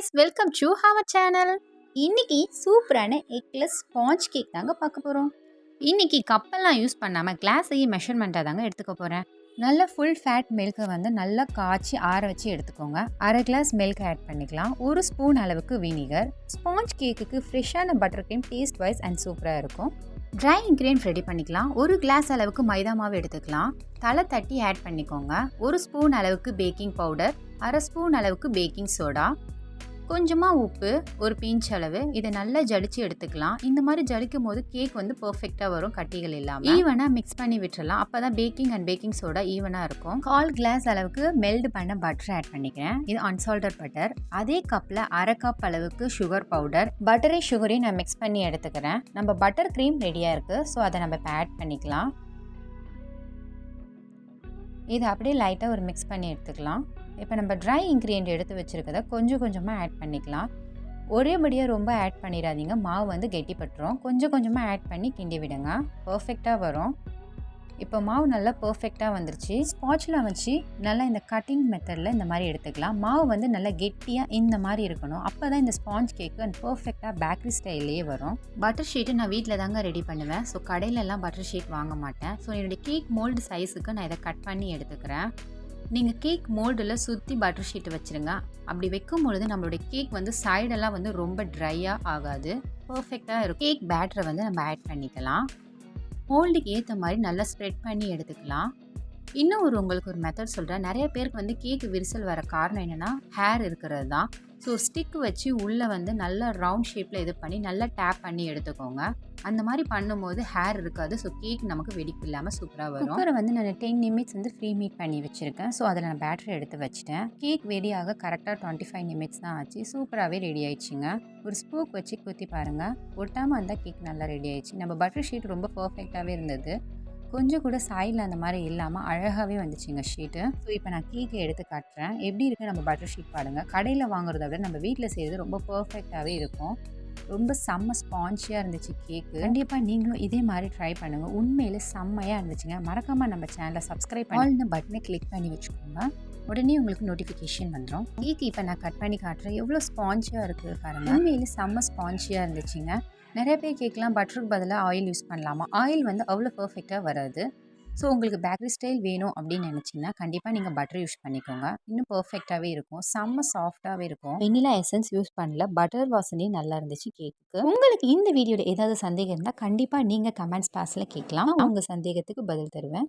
Friends, welcome to our channel. இன்னைக்கு சூப்பரான eggless sponge cake தாங்க பார்க்க போகிறோம். இன்னைக்கு கப்பெல்லாம் யூஸ் பண்ணாமல் கிளாஸையே மெஷர்மெண்ட்டாக தாங்க எடுத்துக்க போகிறேன். நல்ல ஃபுல் ஃபேட் மில்கை வந்து நல்லா காய்ச்சி ஆற வச்சு எடுத்துக்கோங்க. அரை கிளாஸ் மில்க் ஆட் பண்ணிக்கலாம். ஒரு ஸ்பூன் அளவுக்கு வினிகர். ஸ்பாஞ்ச் கேக்குக்கு ஃப்ரெஷ்ஷான butter cream taste wise and சூப்பராக இருக்கும். ட்ரை இன்க்ரீடியன்ட் ரெடி பண்ணிக்கலாம். ஒரு கிளாஸ் அளவுக்கு மைதா மாவு எடுத்துக்கலாம். தலை தட்டி ஆட் பண்ணிக்கோங்க. ஒரு ஸ்பூன் அளவுக்கு பேக்கிங் பவுடர், அரை ஸ்பூன் அளவுக்கு பேக்கிங் சோடா, கொஞ்சமாக உப்பு, ஒரு பிஞ்ச் அளவு. இதை நல்லா ஜடிச்சு எடுத்துக்கலாம். இந்த மாதிரி ஜடிக்கும் போது கேக் வந்து பர்ஃபெக்டாக வரும், கட்டிகள் இல்லாமல். ஈவனாக மிக்ஸ் பண்ணி விட்டுறலாம். அப்போ தான் பேக்கிங் அண்ட் பேக்கிங் சோடா ஈவனாக இருக்கும். 1/4 கிளாஸ் அளவுக்கு மெல்ட் பண்ண பட்டர் ஆட் பண்ணிக்கிறேன். இது அன்சால்டட் பட்டர். அதே கப்பில் அரை கப் அளவுக்கு சுகர் பவுடர். பட்டரை சுகரையும் நான் மிக்ஸ் பண்ணி எடுத்துக்கிறேன். நம்ம பட்டர் க்ரீம் ரெடியாக இருக்குது, ஸோ அதை நம்ம இப்போ ஆட் பண்ணிக்கலாம். இதை அப்படியே லைட்டாக ஒரு மிக்ஸ் பண்ணி எடுத்துக்கலாம். இப்போ நம்ம ட்ரை இன்க்ரீடியன்ட் எடுத்து வச்சுருக்கதை கொஞ்சம் கொஞ்சமாக ஆட் பண்ணிக்கலாம். ஒரேபடியாக ரொம்ப ஆட் பண்ணிடாதீங்க, மாவு வந்து கெட்டிப்பட்டுரும். கொஞ்சம் கொஞ்சமாக ஆட் பண்ணி கிண்டி விடுங்க, பர்ஃபெக்டாக வரும். இப்போ மாவு நல்லா பர்ஃபெக்டாக வந்துருச்சு. ஸ்பாட்சில் வச்சு நல்லா இந்த கட்டிங் மெத்தடில் இந்த மாதிரி எடுத்துக்கலாம். மாவு வந்து நல்லா கெட்டியாக இந்த மாதிரி இருக்கணும். அப்போ தான் இந்த ஸ்பாஞ்ச் கேக்கு அண்ட் பர்ஃபெக்டாக பேக்கரி ஸ்டைல்லையே வரும். பட்டர் ஷீட்டு நான் வீட்டில் தாங்க ரெடி பண்ணுவேன். ஸோ கடையிலலாம் பட்டர் ஷீட் வாங்க மாட்டேன். ஸோ என்னுடைய கேக் மோல்டு சைஸுக்கு நான் இதை கட் பண்ணி எடுத்துக்கிறேன். நீங்கள் கேக் மோல்டில் சுற்றி பட்டர் ஷீட்டு வச்சுருங்க. அப்படி வைக்கும் பொழுது நம்மளுடைய கேக் வந்து சைடெல்லாம் வந்து ரொம்ப ட்ரையாக ஆகாது, பர்ஃபெக்டாக இருக்கும். கேக் பேட்டரை வந்து நம்ம ஆட் பண்ணிக்கலாம். மோல்டுக்கு ஏற்ற மாதிரி நல்லா ஸ்ப்ரெட் பண்ணி எடுத்துக்கலாம். இன்னும் உங்களுக்கு ஒரு மெத்தட் சொல்கிறேன். நிறைய பேருக்கு வந்து கேக்கு விரிசல் வர காரணம் என்னென்னா ஹேர் இருக்கிறது தான். ஸோ ஸ்டிக் வச்சு உள்ளே வந்து நல்லா ரவுண்ட் ஷேப்பில் இது பண்ணி நல்லா டேப் பண்ணி எடுத்துக்கோங்க. அந்த மாதிரி பண்ணும்போது ஹேர் இருக்காது. ஸோ கேக் நமக்கு வெடிப்பு இல்லாமல் சூப்பராக வரும். குக்கரை வந்து நான் 10 நிமிட்ஸ் வந்து ஃப்ரீ ஹீட் பண்ணி வச்சுருக்கேன். ஸோ அதில் நான் பேட்டரி எடுத்து வச்சுட்டேன். கேக் ரெடியாக கரெக்டாக 25 நிமிட்ஸ் தான் ஆச்சு. சூப்பராகவே ரெடி ஆயிடுச்சுங்க. ஒரு ஸ்பூக் வச்சு குத்தி பாருங்கள், ஒட்டாமல் இருந்தால் கேக் நல்லா ரெடி ஆயிடுச்சு. நம்ம பட்டர் ஷீட் ரொம்ப பர்ஃபெக்டாகவே இருந்தது. கொஞ்சம் கூட சாயில் அந்த மாதிரி இல்லாமல் அழகாகவே வந்துச்சுங்க ஷீட்டு. ஸோ இப்போ நான் கேக்கை எடுத்து காட்டுறேன். எப்படி இருக்குது நம்ம பட்டர் ஷீட் பாருங்கள். கடையில் வாங்குறத விட நம்ம வீட்டில் செய்கிறது ரொம்ப பர்ஃபெக்டாகவே இருக்கும். ரொம்ப செம்ம ஸ்பான்ச்சியாக இருந்துச்சு கேக்கு. கண்டிப்பாக நீங்களும் இதே மாதிரி ட்ரை பண்ணுங்கள். உண்மையில் செம்மையாக இருந்துச்சுங்க. மறக்காமல் நம்ம சேனலை சப்ஸ்கிரைப் பண்ணி ஆல் பட்டனை கிளிக் பண்ணி வச்சுக்கோங்க. உடனே உங்களுக்கு நோட்டிஃபிகேஷன் வந்துடும். கேக்கு இப்போ நான் கட் பண்ணி காட்டுறேன். எவ்வளோ ஸ்பான்ச்சியாக இருக்குது பாருங்கள். உண்மையில் செம்ம ஸ்பான்ச்சியாக இருந்துச்சுங்க. நிறைய பேர் கேட்கலாம் பட்டருக்கு பதிலாக ஆயில் யூஸ் பண்ணலாமா? ஆயில் வந்து அவ்வளோ பர்ஃபெக்டாக வராது. ஸோ உங்களுக்கு பேக்கரி ஸ்டைல் வேணும் அப்படின்னு நினச்சிங்கன்னா கண்டிப்பாக நீங்கள் பட்டர் யூஸ் பண்ணிக்கோங்க. இன்னும் பர்ஃபெக்டாகவே இருக்கும், செம்ம சாஃப்டாகவே இருக்கும். வெண்ணிலா எசன்ஸ் யூஸ் பண்ணல, பட்டர் வாசனையும் நல்லா இருந்துச்சு கேக்குக்கு. உங்களுக்கு இந்த வீடியோவில் ஏதாவது சந்தேகம் இருந்தால் கண்டிப்பாக நீங்கள் கமெண்ட்ஸ் பாக்ஸில் கேட்கலாம். உங்கள் சந்தேகத்துக்கு பதில் தருவேன்.